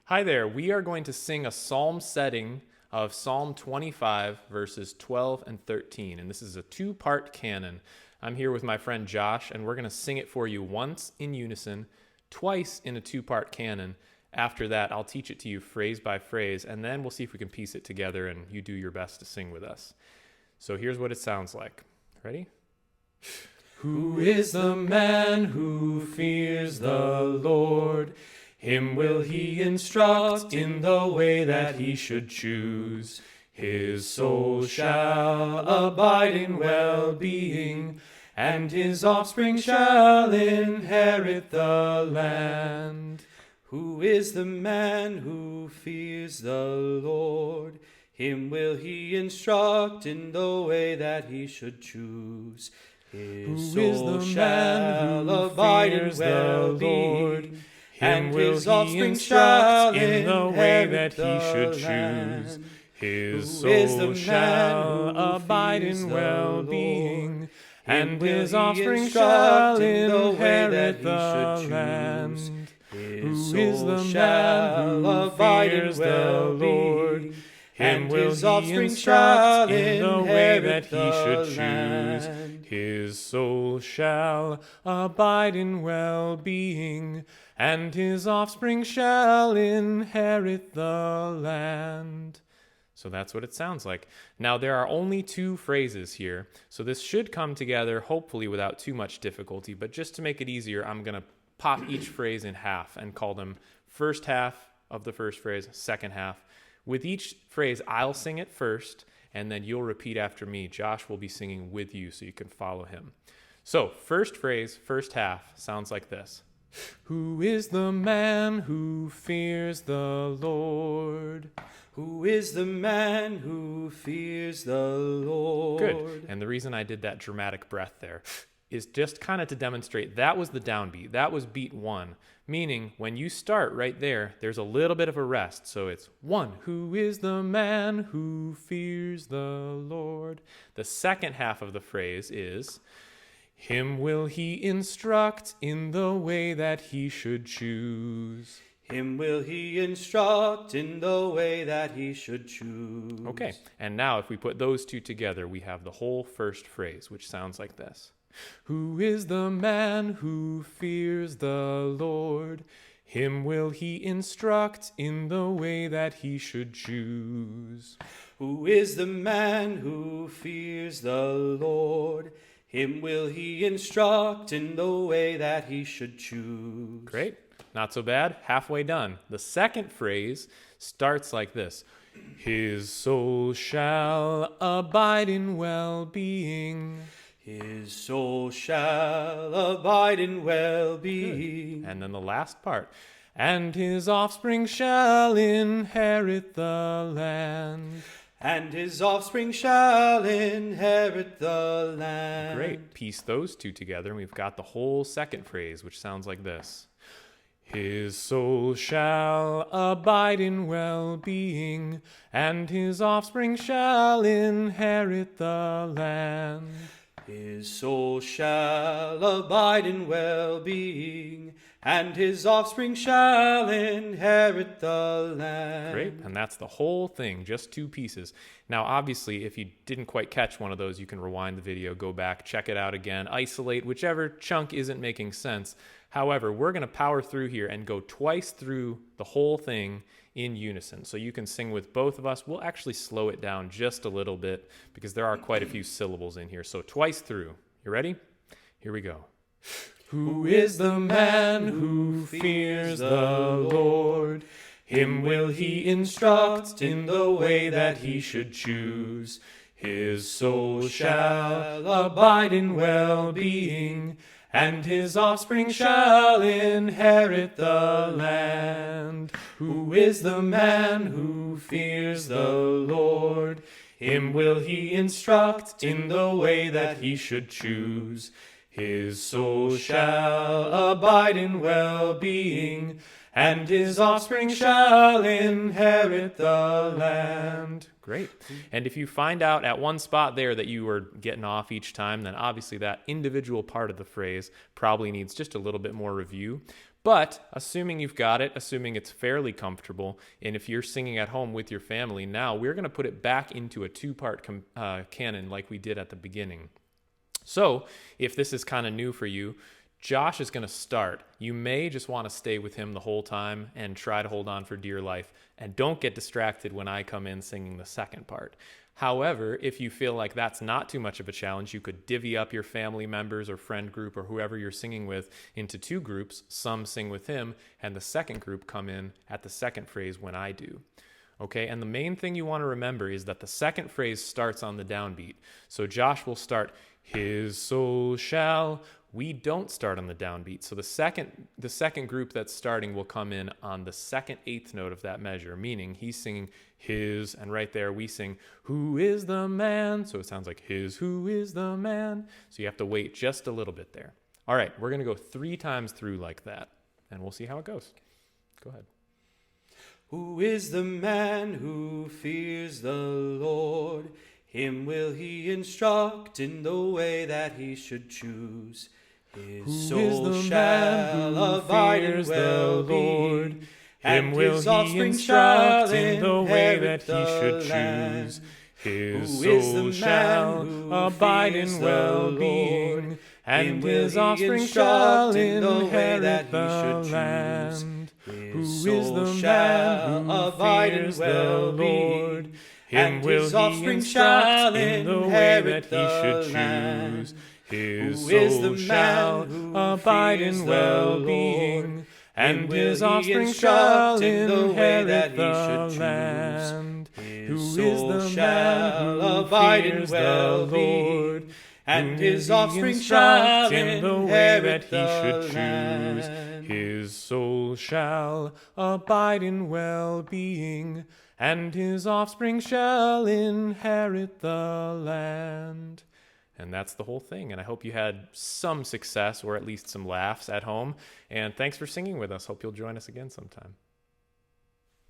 Hi there. We are going to sing a psalm setting of Psalm 25, verses 12 and 13. And this is a two-part canon. I'm here with my friend Josh, and we're going to sing it for you once in unison, twice in a two-part canon. After that, I'll teach it to you phrase by phrase, and then we'll see if we can piece it together and you do your best to sing with us. So here's what it sounds like. Ready? Who is the man who fears the Lord? Him will he instruct in the way that he should choose. His soul shall abide in well-being, and his offspring shall inherit the land. Who is the man who fears the Lord? Him will he instruct in the way that he should choose. His soul shall abide in well-being, and his offspring shall in the way that inherit he should the choose. land. His Who is the soul man shall who abide fears in the well-being, Lord? and Him will his he offspring instruct shall in the way that inherit he the should land. choose. His Who is soul the man shall who abide in fears the Lord? well-being, Him and will his he offspring shall instruct in the way that inherit he should the choose. land. His soul shall abide in well-being, and his offspring shall inherit the land. So that's what it sounds like. Now, there are only two phrases here, so this should come together, hopefully without too much difficulty, but just to make it easier, I'm going to pop each phrase in half and call them first half of the first phrase, second half. With each phrase, I'll sing it first, and then you'll repeat after me. Josh will be singing with you so you can follow him. So, first phrase, first half, sounds like this. Who is the man who fears the Lord? Who is the man who fears the Lord? Good. And the reason I did that dramatic breath there is just kind of to demonstrate that was the downbeat. That was beat one. Meaning, when you start right there, there's a little bit of a rest. So it's one. Who is the man who fears the Lord? The second half of the phrase is, him will he instruct in the way that he should choose. Him will he instruct in the way that he should choose. Okay, and now if we put those two together, we have the whole first phrase, which sounds like this. Who is the man who fears the Lord? Him will he instruct in the way that he should choose. Who is the man who fears the Lord? Him will he instruct in the way that he should choose. Great. Not so bad. Halfway done. The second phrase starts like this. His soul shall abide in well-being. His soul shall abide in well-being. And then the last part. And his offspring shall inherit the land. And his offspring shall inherit the land. Great. Piece those two together, and we've got the whole second phrase, which sounds like this. His soul shall abide in well-being, and his offspring shall inherit the land. His soul shall abide in well-being, and his offspring shall inherit the land. Great, and that's the whole thing, just two pieces. Now, obviously, if you didn't quite catch one of those, you can rewind the video, go back, check it out again, isolate whichever chunk isn't making sense. However, we're going to power through here and go twice through the whole thing in unison. So you can sing with both of us. We'll actually slow it down just a little bit because there are quite a few syllables in here. So twice through. You ready? Here we go. Who is the man who fears the Lord? Him will he instruct in the way that he should choose. His soul shall abide in well-being, and his offspring shall inherit the land. Who is the man who fears the Lord? Him will he instruct in the way that he should choose. His soul shall abide in well-being, and his offspring shall inherit the land. Great. And if you find out at one spot there that you were getting off each time, then obviously that individual part of the phrase probably needs just a little bit more review. But assuming you've got it, assuming it's fairly comfortable, and if you're singing at home with your family, now we're going to put it back into a two-part canon like we did at the beginning. So if this is kind of new for you, Josh is going to start. You may just want to stay with him the whole time and try to hold on for dear life, and don't get distracted when I come in singing the second part. However, if you feel like that's not too much of a challenge, you could divvy up your family members or friend group or whoever you're singing with into two groups. Some sing with him, and the second group come in at the second phrase when I do. Okay, and the main thing you want to remember is that the second phrase starts on the downbeat. So Josh will start, his soul shall. We don't start on the downbeat. So the second group that's starting will come in on the second eighth note of that measure, meaning he's singing his, and right there we sing, who is the man? So it sounds like his, who is the man? So you have to wait just a little bit there. All right, we're going to go 3 times through like that, and we'll see how it goes. Go ahead. Who is the man who fears the Lord? Him will he instruct in the way that he should choose. His soul shall abide in well-being, and his offspring shall inherit the land. His soul shall abide in well-being, and his offspring shall inherit the land. Who is the man who fears the Lord? Him will he instruct in the way that he should choose. His soul shall abide in well-being, and his offspring shall inherit the land. Who is the man who fears the Lord? And his offspring shall inherit the land. His soul shall abide in well-being, and his offspring shall inherit the land. And that's the whole thing. And I hope you had some success or at least some laughs at home. And thanks for singing with us. Hope you'll join us again sometime.